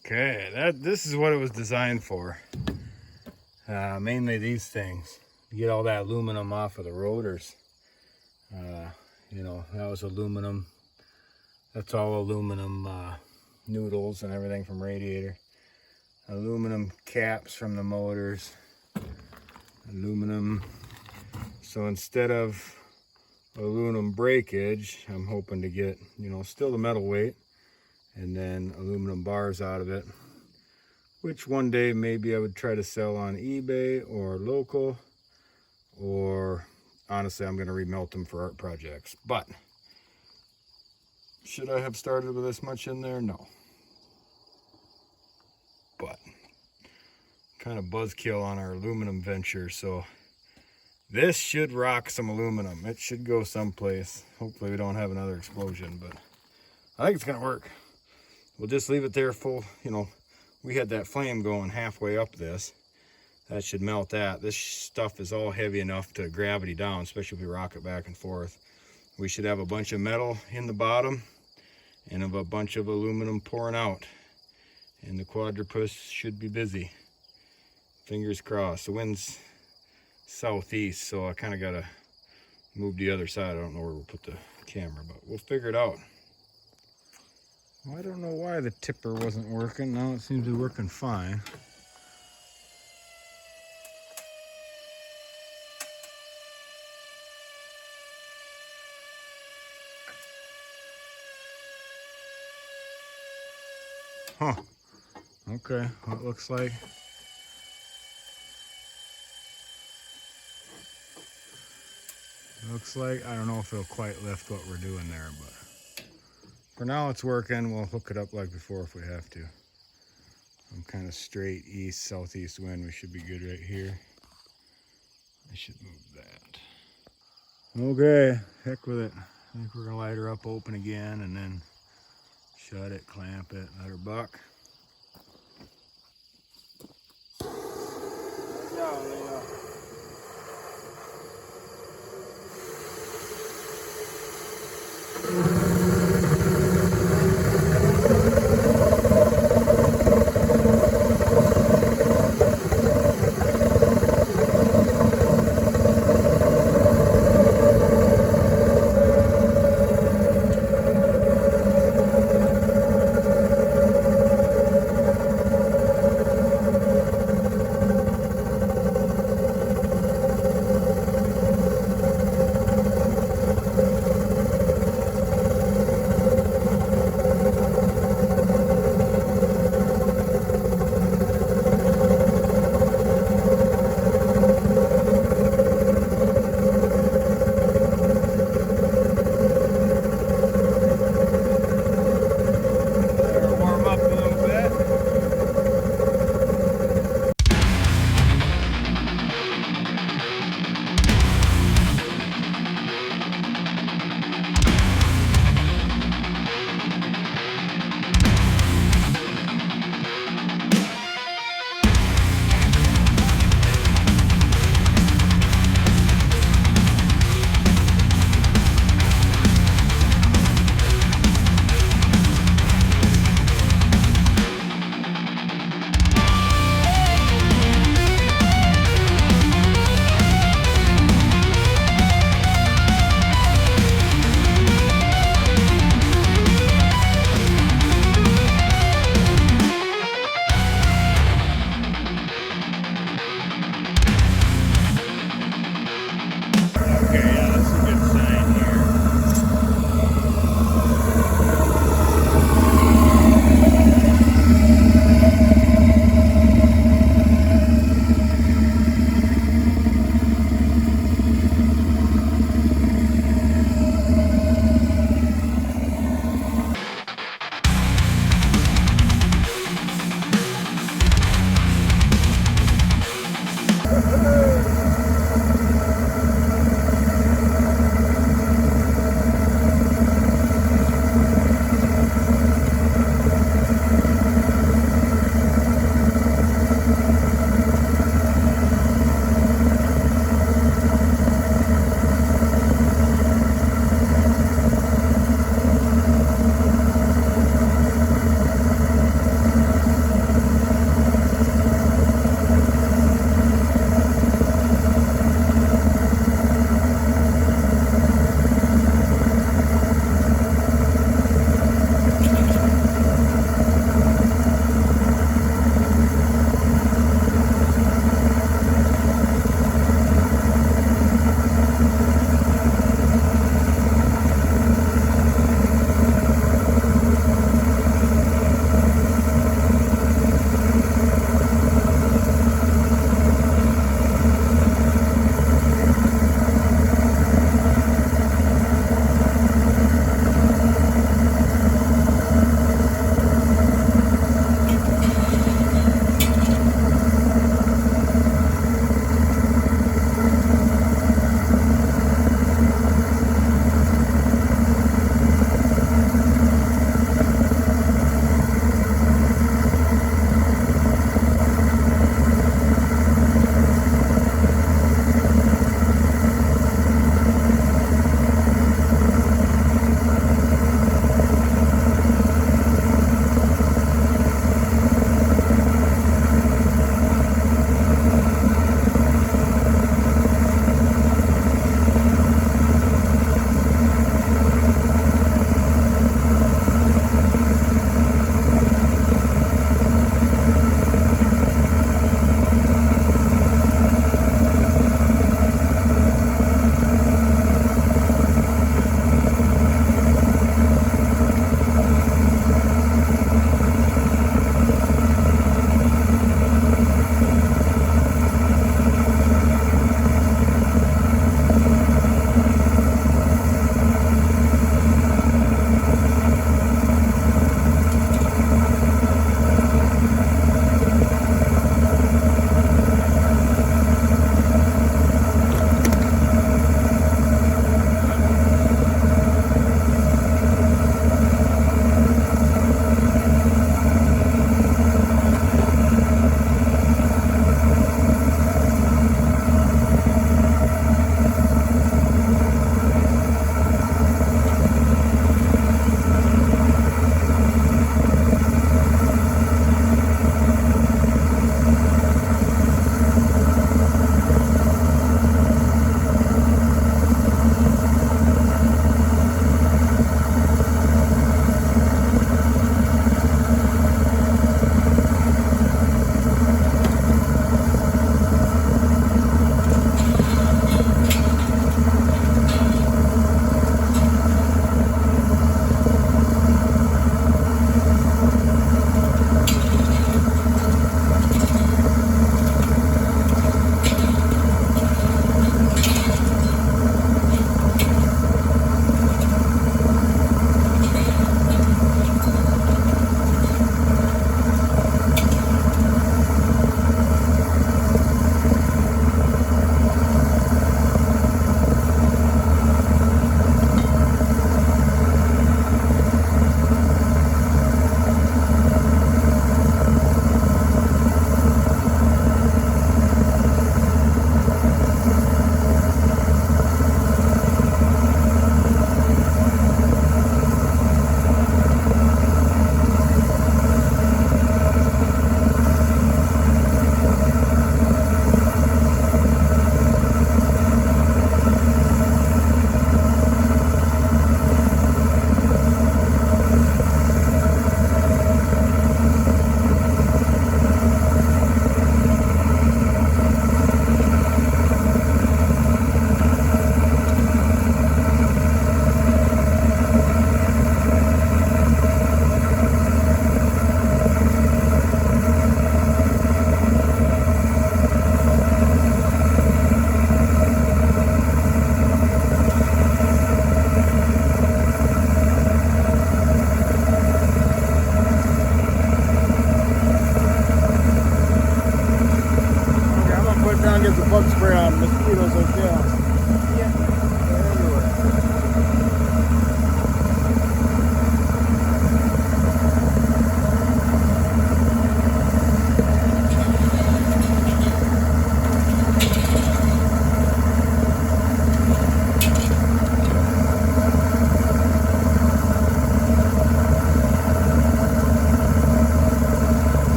Okay, this is what it was designed for. Mainly these things. You get all that aluminum off of the rotors. You know, that was aluminum. That's all aluminum noodles and everything from radiator. Aluminum caps from the motors. Aluminum. So instead of aluminum breakage, I'm hoping to get, you know, still the metal weight and then aluminum bars out of it, which one day maybe I would try to sell on eBay or local, or honestly I'm going to remelt them for art projects. But should I have started with this much in there? No. But kind of buzzkill on our aluminum venture, so this should rock some aluminum. It should go someplace. Hopefully we don't have another explosion, but I think it's going to work. We'll just leave it there full, you know, we had that flame going halfway up this. That should melt that. This stuff is all heavy enough to gravity down, especially if we rock it back and forth. We should have a bunch of metal in the bottom and of a bunch of aluminum pouring out. And the quadrupus should be busy. Fingers crossed. The wind's southeast, so I kind of got to move the other side. I don't know where we'll put the camera, but we'll figure it out. Well, I don't know why the tipper wasn't working. Now it seems to be working fine. Huh. Okay, well, it looks like I don't know if it'll quite lift what we're doing there, but for now it's working. We'll hook it up like before if we have to. I'm kind of straight east, southeast wind. We should be good right here. I should move that. Okay, heck with it. I think we're gonna light her up open again and then shut it, clamp it, let her buck.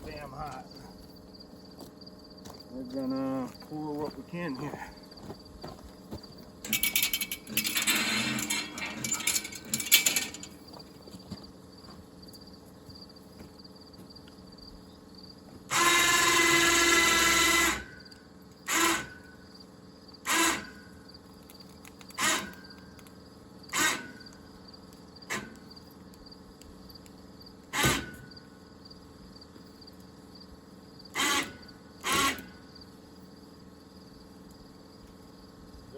goddamn hot. We're gonna pour what we can here.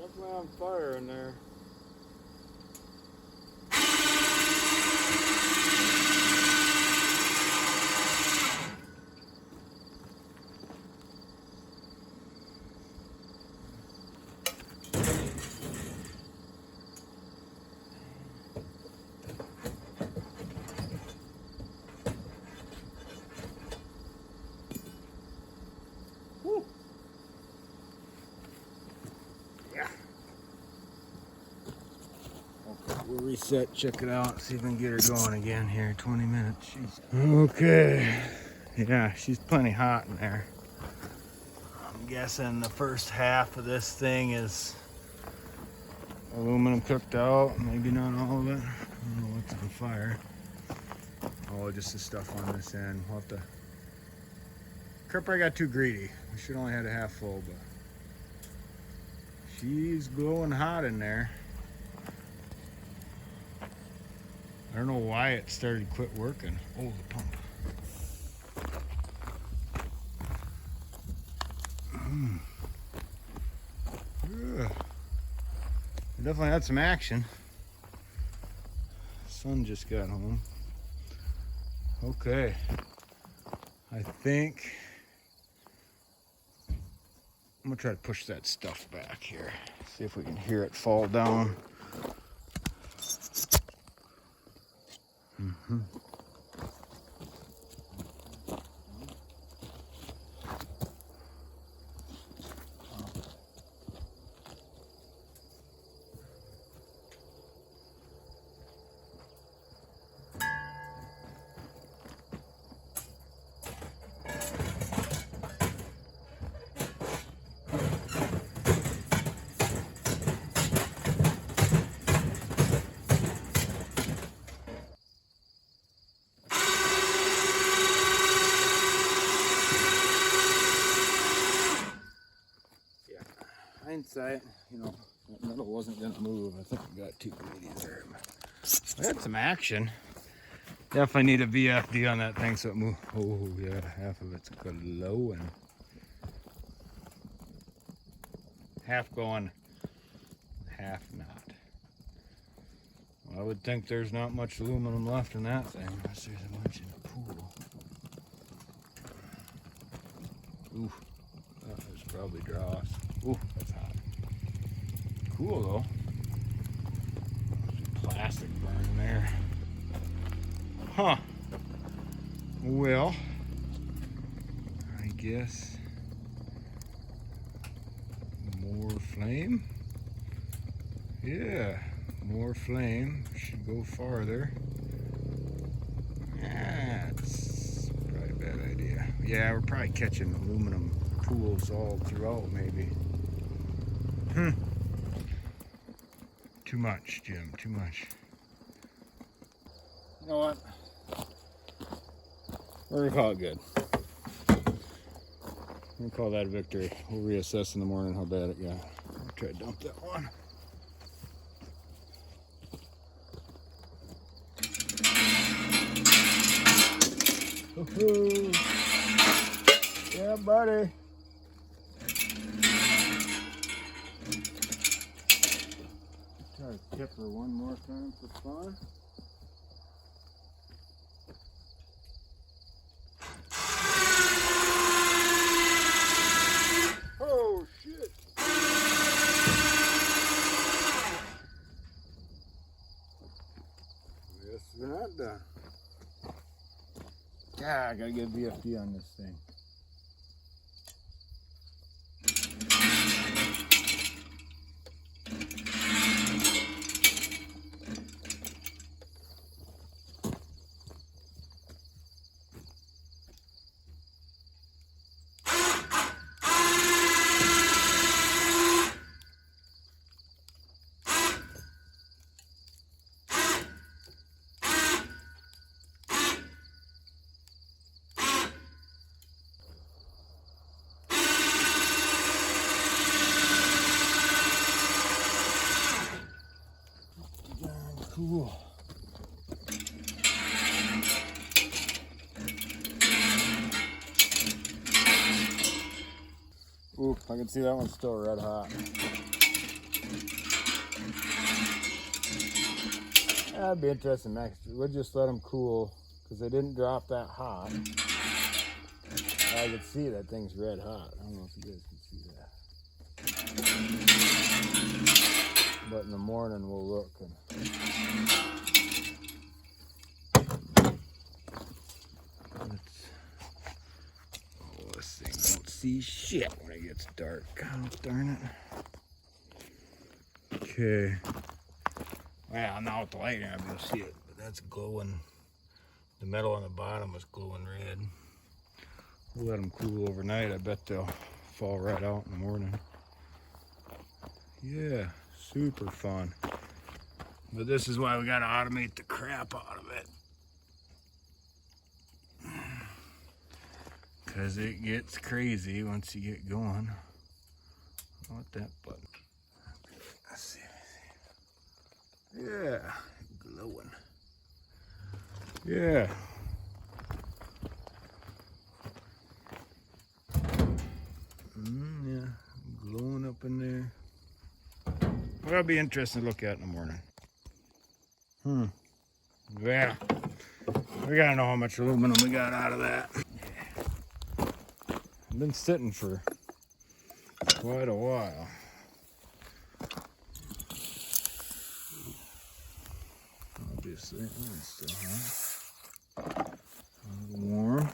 Definitely on fire in there. Woo. Yeah. Okay, we'll reset, check it out, see if we can get her going again here. 20 minutes. Okay. Yeah, she's plenty hot in there. I'm guessing the first half of this thing is aluminum cooked out. Maybe not all of it. I don't know what's on fire. Oh, just the stuff on this end. We'll have to. Kurt probably got too greedy. We should only had a half full, but she's glowing hot in there. I don't know why it started to quit working. Oh, the pump. Yeah. We definitely had some action. Sun just got home. Okay. I think I'm gonna try to push that stuff back here. See if we can hear it fall down. Hindsight, you know, that metal wasn't going to move. I think we got too greedy there. We had some action. Definitely need a VFD on that thing so it moves. Oh, yeah, half of it's glowing. Half going, half not. Well, I would think there's not much aluminum left in that thing unless there's a bunch in the pool. Ooh, there's probably dross. Ooh, that's hot. Cool though. Plastic burn there. Huh. Well, I guess more flame. Yeah, more flame. Should go farther. That's probably a bad idea. Yeah, we're probably catching aluminum pools all throughout, maybe. Too much, Jim, too much. You know what? We're gonna call it good. We're gonna call that a victory. We'll reassess in the morning how bad it got. I'll try to dump that one. Woohoo! Yeah, buddy. Try to tip her one more time for fun. Oh shit! Yes, we're not done. Yeah, I gotta get a VFD on this thing. Oop, I can see that one's still red hot. That'd be interesting next. We'll just let them cool because they didn't drop that hot. I can see that thing's red hot. I don't know if you guys can see that. But in the morning we'll look. This thing don't see shit when it gets dark. God darn it. Okay. Well, now with the light, I'm able to see it, but that's glowing. The metal on the bottom is glowing red. We'll let them cool overnight. I bet they'll fall right out in the morning. Yeah, super fun. But this is why we gotta automate the crap out of it. Because it gets crazy once you get going. I want that button. Let's see. Yeah, glowing. Yeah. Yeah, glowing up in there. Well, that'll be interesting to look at in the morning. Yeah. We gotta know how much aluminum we got out of that. I've been sitting for quite a while. Obviously, it's still hot. Warm.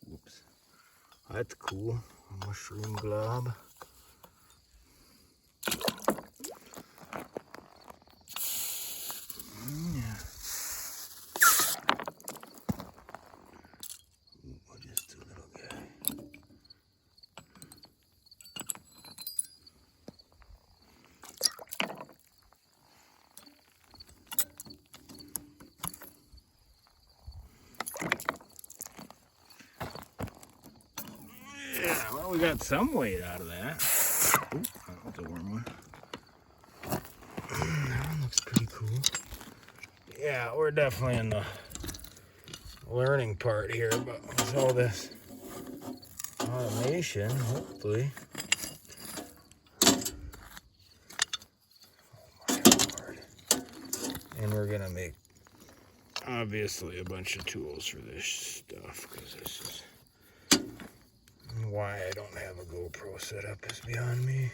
Whoops. That's cool. A mushroom glob. Yeah. Ooh, just a little guy. Yeah, well, we got some weight out of that. Ooh, that was a warm one. That one looks pretty cool. Yeah, we're definitely in the learning part here, but with all this automation, hopefully. Oh my Lord. And we're gonna make obviously a bunch of tools for this stuff, because this is why I don't have a GoPro set up is beyond me.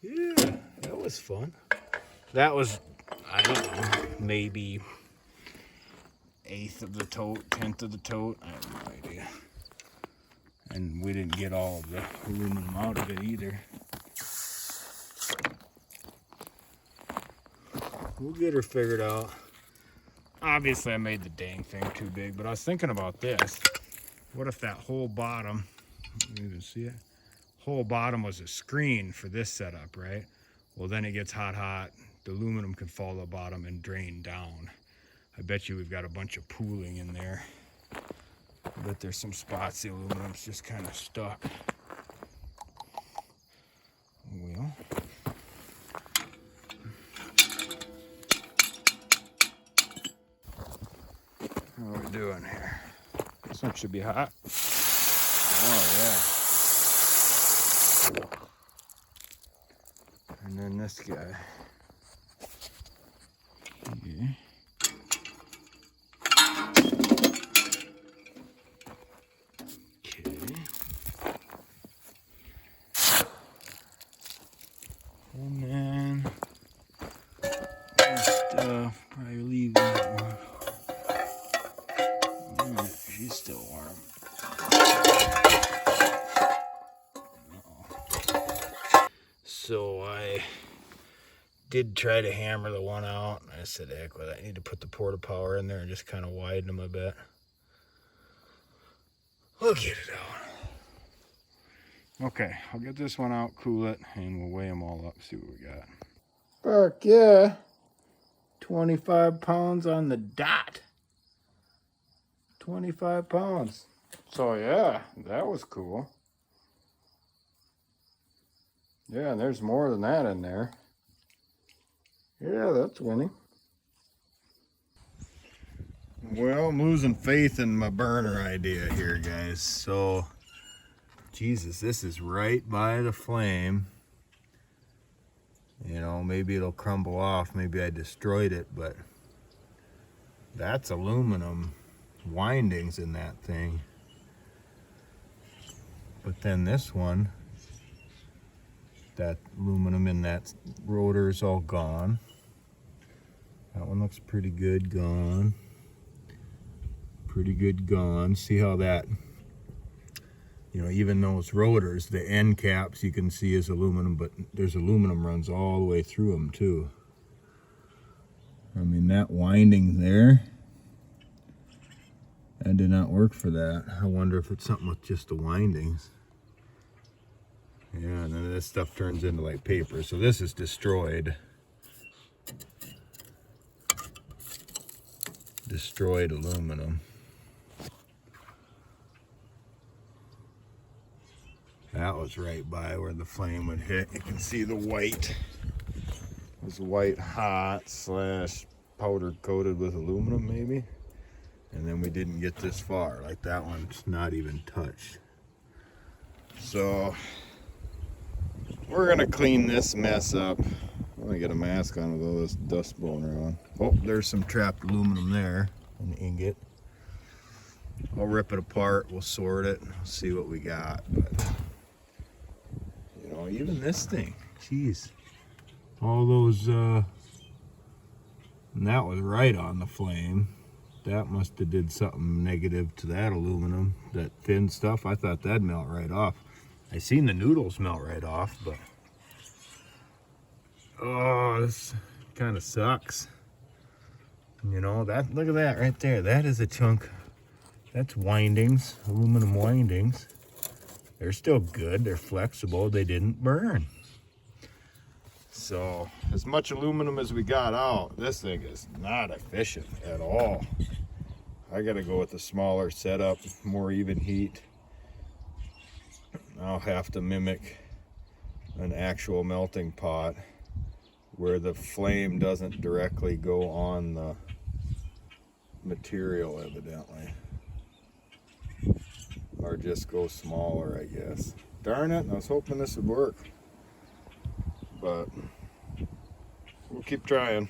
Yeah, that was fun. That was, I don't know, maybe 1/8 of the tote, 1/10 of the tote. I have no idea. And we didn't get all of the aluminum out of it either. We'll get her figured out. Obviously, I made the dang thing too big, but I was thinking about this. What if that whole bottom, you even see it? Whole bottom was a screen for this setup, right? Well, then it gets hot. The aluminum can fall to the bottom and drain down. I bet you we've got a bunch of pooling in there. I bet there's some spots the aluminum's just kind of stuck. Well, how are we doing here? This one should be hot. Oh yeah. And then this guy. Okay. And then more stuff. Probably leave that one. Alright, she's still warm. So I did try to hammer the one out. I said, heck with it. I need to put the porta power in there and just kind of widen them a bit. We'll get it out. Okay, I'll get this one out, cool it, and we'll weigh them all up, see what we got. Fuck yeah. 25 pounds on the dot. 25 pounds. So yeah, that was cool. Yeah, and there's more than that in there. Yeah, that's winning. Well, I'm losing faith in my burner idea here, guys. So, Jesus, this is right by the flame. You know, maybe it'll crumble off. Maybe I destroyed it, but that's aluminum windings in that thing. But then this one, that aluminum in that rotor is all gone. That one looks pretty good gone. Pretty good gone. See how that, you know, even those rotors, the end caps you can see is aluminum, but there's aluminum runs all the way through them too. I mean, that winding there, that did not work for that. I wonder if it's something with just the windings. Yeah, and then this stuff turns into like paper. So this is destroyed. Destroyed aluminum. That was right by where the flame would hit. You can see the white. It was white hot slash powder coated with aluminum maybe. And then we didn't get this far. Like that one's not even touched. So we're gonna clean this mess up. I'm gonna get a mask on with all this dust blowing around. Oh, there's some trapped aluminum there, an ingot. I'll rip it apart, we'll sort it, see what we got. But you know, even this thing, geez, all those, and that was right on the flame. That must have did something negative to that aluminum, that thin stuff. I thought that'd melt right off. I seen the noodles melt right off, but oh, this kind of sucks. You know, that, look at that right there. That is a chunk. That's windings, aluminum windings. They're still good. They're flexible. They didn't burn. So, as much aluminum as we got out, this thing is not efficient at all. I gotta go with a smaller setup, more even heat. I'll have to mimic an actual melting pot where the flame doesn't directly go on the material, evidently. Or just go smaller, I guess. Darn it, I was hoping this would work. But we'll keep trying.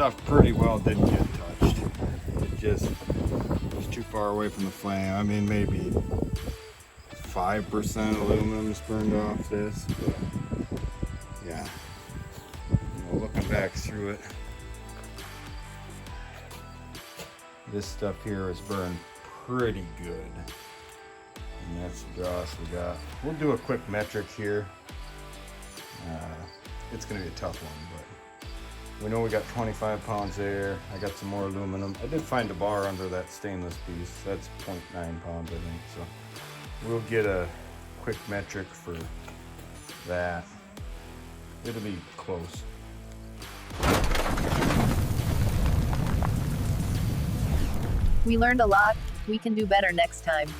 stuff pretty well didn't get touched. It just was too far away from the flame. I mean, maybe 5% aluminum is burned off this, but yeah. Looking back through it, this stuff here is burned pretty good. And that's the dross we got. We'll do a quick metric here. It's going to be a tough one, but we know we got 25 pounds there. I got some more aluminum. I did find a bar under that stainless piece. That's 0.9 pounds, I think. So we'll get a quick metric for that. It'll be close. We learned a lot. We can do better next time.